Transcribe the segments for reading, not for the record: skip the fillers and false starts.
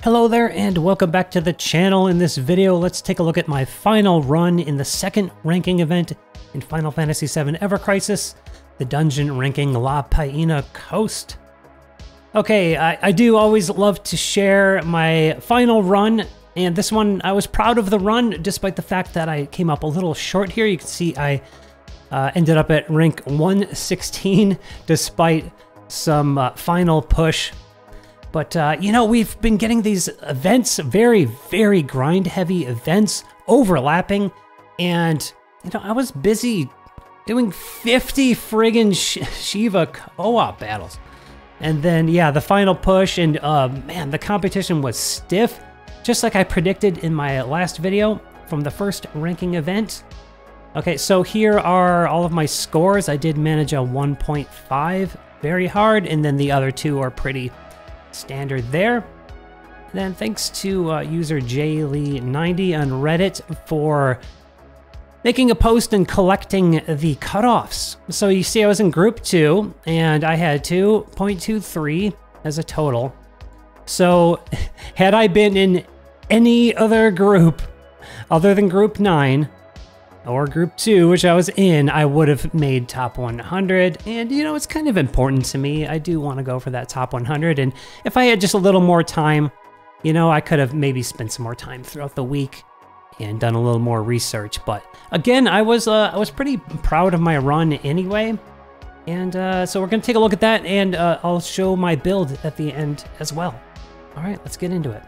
Hello there and welcome back to the channel. In this video, let's take a look at my final run in the second ranking event in Final Fantasy VII Ever Crisis, the dungeon ranking La Paina Coast. Okay, I do always love to share my final run, and this one I was proud of the run despite the fact that I came up a little short here. You can see I ended up at rank 116 despite some final push. But, you know, we've been getting these events, very, very grind-heavy events, overlapping, and, you know, I was busy doing 50 friggin' Shiva co-op battles. And then, yeah, the final push, and, man, the competition was stiff, just like I predicted in my last video from the first ranking event. Okay, so here are all of my scores. I did manage a 1.5, very hard, and then the other two are pretty standard there. Then thanks to user JLee90 on Reddit for making a post and collecting the cutoffs. So you see I was in group 2 and I had 2.23 as a total. So had I been in any other group other than group 9 or group 2, which I was in, I would have made top 100. And, you know, it's kind of important to me. I do want to go for that top 100. And if I had just a little more time, you know, I could have maybe spent some more time throughout the week and done a little more research. But again, I was pretty proud of my run anyway. And so we're going to take a look at that, and I'll show my build at the end as well. All right, let's get into it.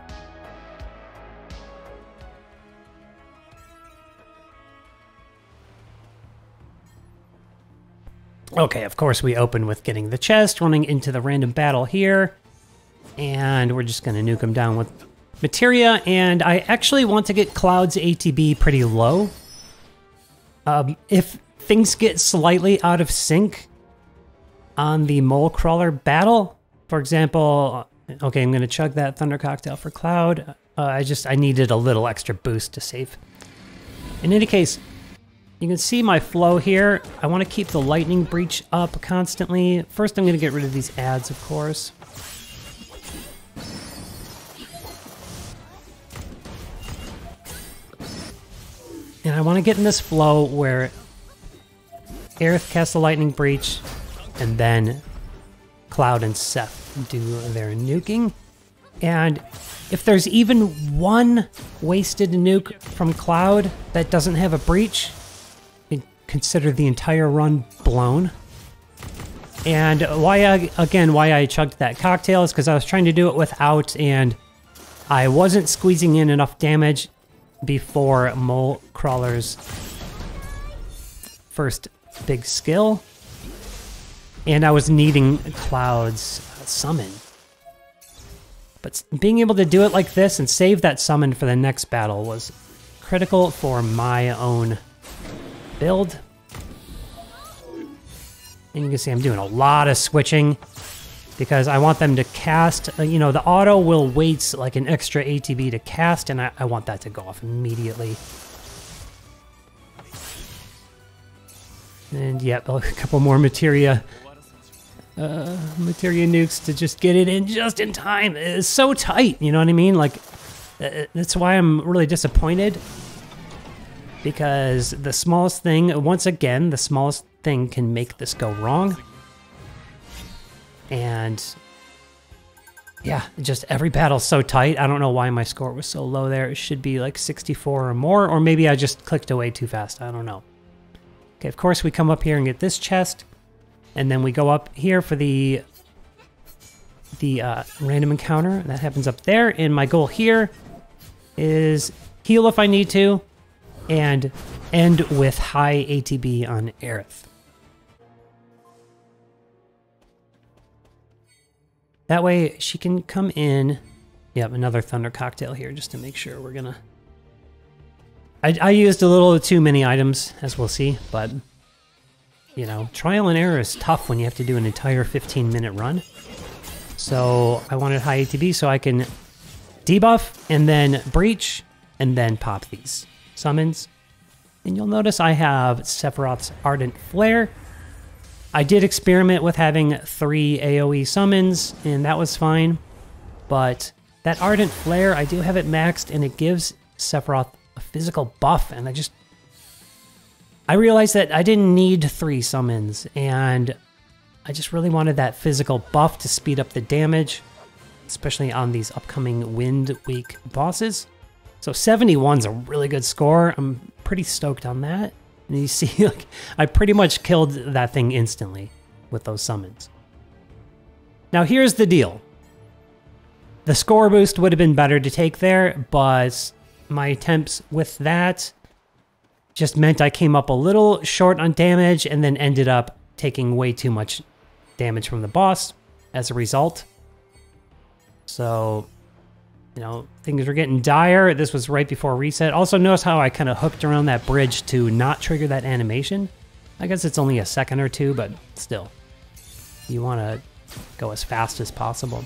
Okay, of course we open with getting the chest, running into the random battle here, and we're just going to nuke him down with materia, and I actually want to get Cloud's ATB pretty low. If things get slightly out of sync on the mole crawler battle, for example, okay, I'm going to chug that Thunder Cocktail for Cloud. I needed a little extra boost to save. In any case, you can see my flow here. I want to keep the lightning breach up constantly. First, I'm going to get rid of these ads, of course. And I want to get in this flow where Aerith casts the lightning breach, and then Cloud and Seth do their nuking. And if there's even one wasted nuke from Cloud that doesn't have a breach, consider the entire run blown. And why I chugged that cocktail is because I was trying to do it without, and I wasn't squeezing in enough damage before Mole Crawler's first big skill, and I was needing Cloud's summon. But being able to do it like this and save that summon for the next battle was critical for my own build. And you can see I'm doing a lot of switching because I want them to cast. You know, the auto will wait like an extra ATB to cast, and I want that to go off immediately. And yep, a couple more materia nukes to just get it in just in time. It's so tight, you know what I mean? Like, that's why I'm really disappointed. Because the smallest thing, once again, the smallest thing can make this go wrong. And yeah, just every battle's so tight. I don't know why my score was so low there. It should be like 64 or more, or maybe I just clicked away too fast. I don't know. Okay, of course we come up here and get this chest, and then we go up here for the random encounter. That happens up there, and my goal here is heal if I need to, and end with high ATB on Aerith. That way she can come in. Yep, another Thunder Cocktail here just to make sure we're gonna... I used a little too many items, as we'll see, but, you know, trial and error is tough when you have to do an entire 15-minute run. So I wanted high ATB so I can debuff, and then breach, and then pop these summons. And you'll notice I have Sephiroth's Ardent Flare. I did experiment with having 3 AoE summons, and that was fine. But That Ardent Flare, I do have it maxed, and it gives Sephiroth a physical buff, and I realized that I didn't need 3 summons, and I just really wanted that physical buff to speed up the damage, especially on these upcoming Wind Week bosses. So 71's a really good score. I'm pretty stoked on that. And you see, like, I pretty much killed that thing instantly with those summons. Now here's the deal. The score boost would have been better to take there, but my attempts with that just meant I came up a little short on damage and then ended up taking way too much damage from the boss as a result. So, you know, things were getting dire. This was right before reset. Also, notice how I kind of hooked around that bridge to not trigger that animation. I guess it's only a second or two, but still. You want to go as fast as possible.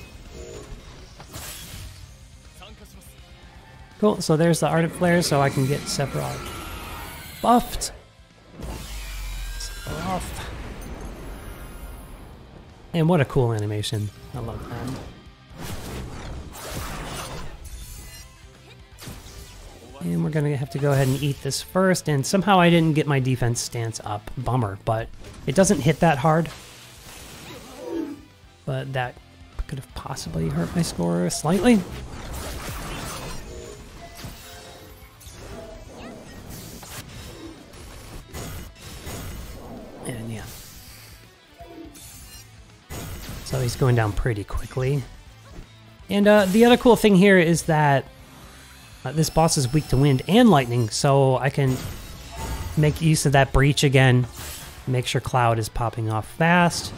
Cool, so there's the Ardent Flare, so I can get Sephiroth buffed. Sephiroth. And what a cool animation. I love that. And we're gonna have to go ahead and eat this first, and somehow I didn't get my defense stance up. Bummer, but it doesn't hit that hard. But that could have possibly hurt my score slightly. And yeah. So he's going down pretty quickly. And the other cool thing here is that this boss is weak to wind and lightning, so I can make use of that breach again, make sure Cloud is popping off fast.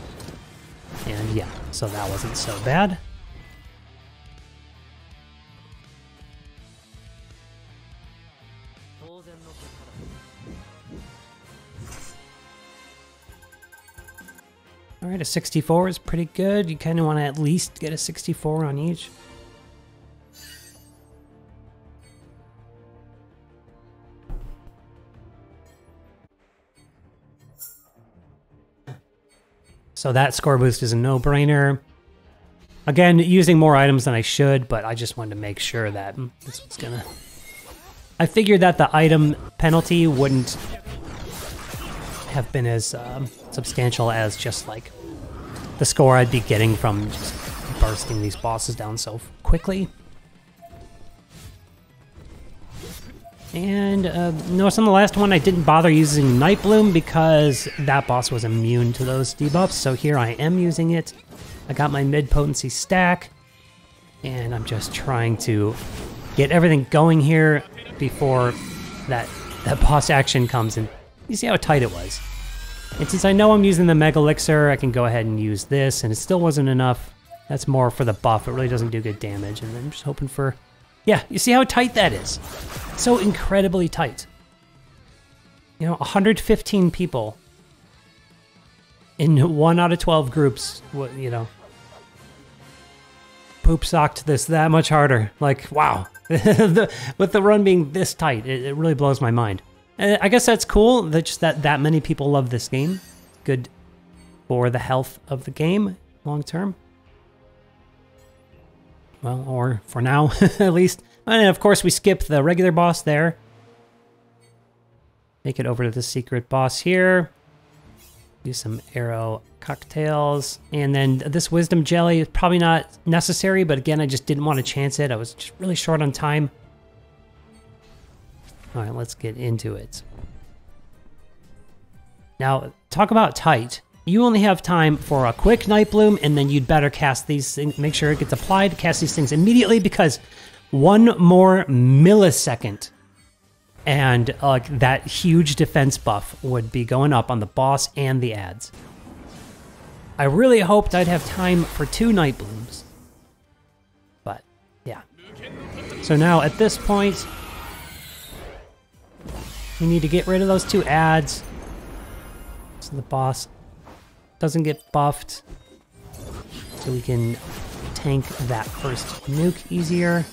And yeah, so that wasn't so bad. Alright, a 64 is pretty good. You kind of want to at least get a 64 on each. So that score boost is a no-brainer. Again, using more items than I should, but I just wanted to make sure that this was gonna... I figured that the item penalty wouldn't have been as substantial as just like the score I'd be getting from just bursting these bosses down so quickly. And notice on the last one I didn't bother using Night Bloom because that boss was immune to those debuffs, so here I am using it. I got my mid-potency stack, and I'm just trying to get everything going here before that boss action comes in. You see how tight it was. And since I know I'm using the Mega Elixir, I can go ahead and use this, and it still wasn't enough. That's more for the buff. It really doesn't do good damage, and I'm just hoping for... Yeah, you see how tight that is? So incredibly tight. You know, 115 people in 1 out of 12 groups, you know, poop socked this that much harder. Like, wow. With the run being this tight, it really blows my mind. And I guess that's cool, that just that many people love this game. Good for the health of the game long term. Well, or for now, at least. And of course, we skip the regular boss there. Make it over to the secret boss here. Do some arrow cocktails. And then this wisdom jelly is probably not necessary, but again, I just didn't want to chance it. I was just really short on time. All right, let's get into it. Now, talk about tight. You only have time for a quick Night Bloom, and then you'd better cast these things, make sure it gets applied, cast these things immediately, because 1 more millisecond, and that huge defense buff would be going up on the boss and the ads. I really hoped I'd have time for 2 Night Blooms, but yeah. So now at this point, we need to get rid of those 2 ads, so the boss doesn't get buffed, so we can tank that first nuke easier.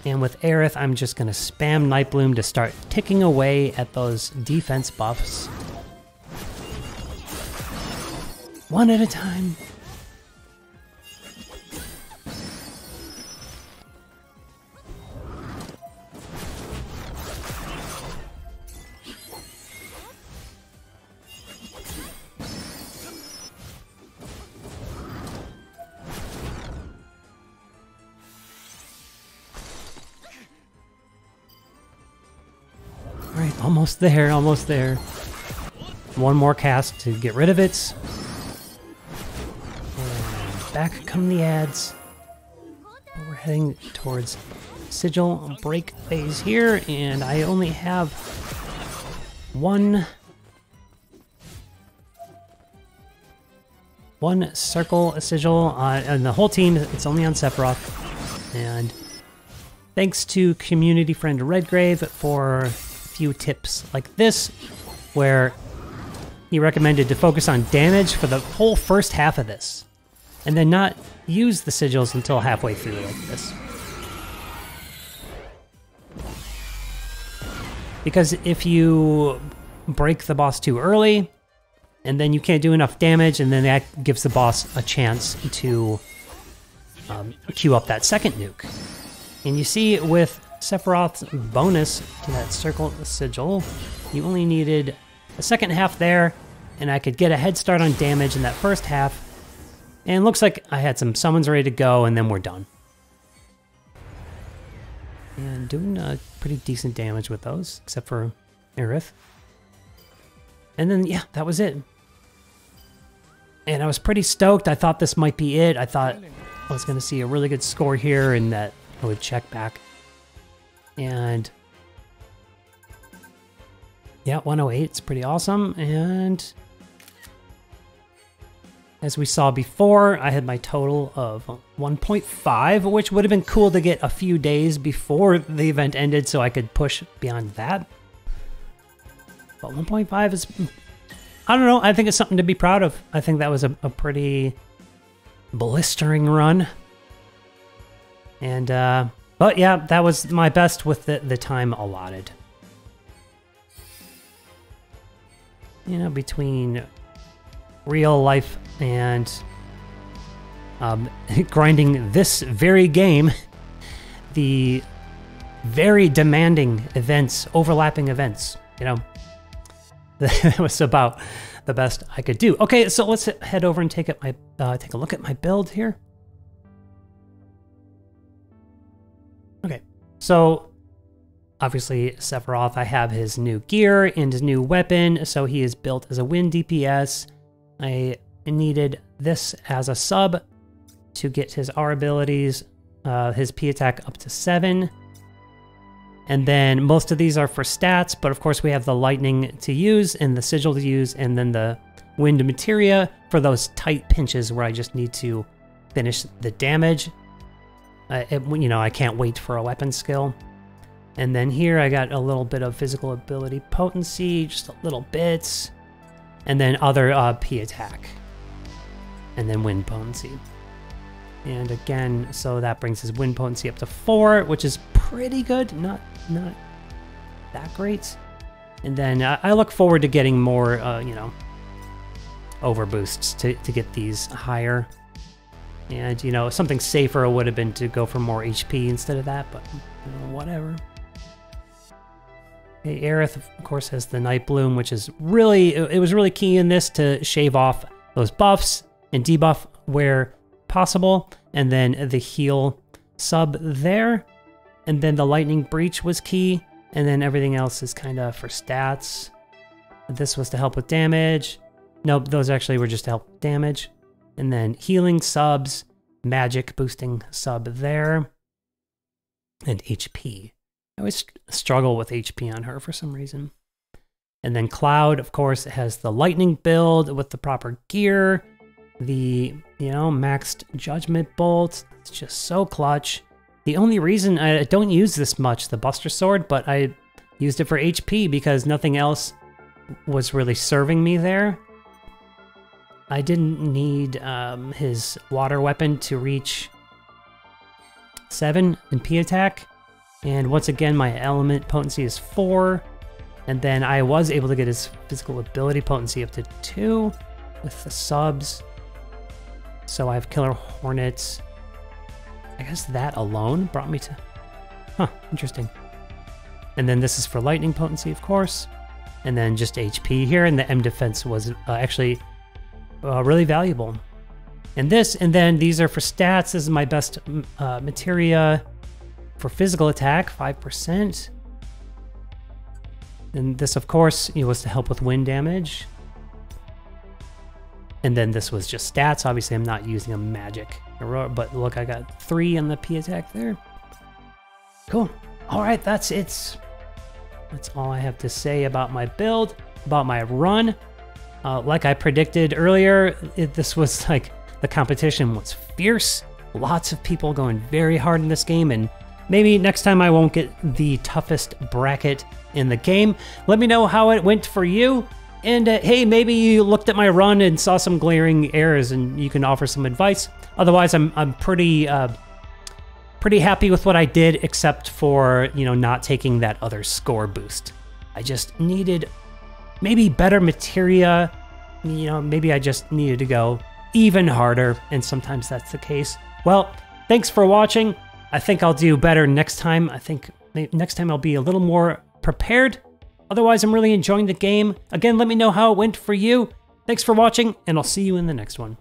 And with Aerith, I'm just going to spam Night Bloom to start ticking away at those defense buffs. 1 at a time. right, almost there, almost there. One more cast to get rid of it. And back come the ads. We're heading towards Sigil break phase here, and I only have one circle sigil, and the whole team, it's only on Sephiroth. And thanks to community friend Redgrave for a few tips like this, where he recommended to focus on damage for the whole first half of this, and then not use the sigils until halfway through like this. Because if you break the boss too early, and then you can't do enough damage, and then that gives the boss a chance to queue up that second nuke. And you see with Sephiroth's bonus to that circle sigil, you only needed the second half there, and I could get a head start on damage in that first half. And it looks like I had some summons ready to go, and then we're done. And doing pretty decent damage with those, except for Aerith. And then, yeah, that was it. And I was pretty stoked. I thought this might be it. I thought I was going to see a really good score here and that I would check back. And yeah, 108, it's pretty awesome. And as we saw before, I had my total of 1.5, which would have been cool to get a few days before the event ended so I could push beyond that. But 1.5 is, I don't know, I think it's something to be proud of. I think that was a pretty blistering run. And, but yeah, that was my best with the time allotted. You know, between real life and grinding this very game, the very demanding events, overlapping events, you know, that was about the best I could do. Okay, so let's head over and take a look at my build here. Okay, so obviously Sephiroth, I have his new gear and his new weapon, so he is built as a wind DPS. I needed this as a sub to get his R abilities, his P attack up to 7. And then most of these are for stats, but of course we have the lightning to use and the sigil to use, and then the wind materia for those tight pinches where I just need to finish the damage. You know, I can't wait for a weapon skill. And then here I got a little bit of physical ability potency, just a little bit. And then other P attack. And then wind potency. And again, so that brings his wind potency up to 4, which is pretty good, not that great. And then I look forward to getting more, you know, overboosts to get these higher. And, you know, something safer would have been to go for more HP instead of that, but you know, whatever. Okay, Aerith, of course, has the Night Bloom, which is really, it was really key in this to shave off those buffs and debuff where possible. And then the heal sub there. And then the Lightning Breach was key. And then everything else is kind of for stats. This was to help with damage. Nope, those actually were just to help with damage. And then healing subs, magic boosting sub there. And HP. I always struggle with HP on her for some reason. And then Cloud, of course, has the lightning build with the proper gear. The, you know, maxed judgment bolt. It's just so clutch. The only reason I don't use this much, the Buster Sword, but I used it for HP because nothing else was really serving me there. I didn't need his water weapon to reach 7 in P attack. And once again, my element potency is 4. And then I was able to get his physical ability potency up to 2 with the subs. So I have Killer Hornets. I guess that alone brought me to... Huh, interesting. And then this is for lightning potency, of course. And then just HP here, and the M defense was actually really valuable. And this, and then these are for stats. This is my best materia for physical attack, 5%. And this, of course, was to help with wind damage. And then this was just stats. Obviously, I'm not using a magic heroic, but look, I got 3 on the P attack there. Cool. All right, that's it. That's all I have to say about my build, about my run. Like I predicted earlier, this was like, the competition was fierce. Lots of people going very hard in this game, and maybe next time I won't get the toughest bracket in the game. Let me know how it went for you. And hey, maybe you looked at my run and saw some glaring errors and you can offer some advice. Otherwise, I'm pretty happy with what I did, except for, not taking that other score boost. I just needed maybe better materia. Maybe I just needed to go even harder, and sometimes that's the case. Well, thanks for watching. I think I'll do better next time. I think next time I'll be a little more prepared. Otherwise, I'm really enjoying the game. Again, let me know how it went for you. Thanks for watching, and I'll see you in the next one.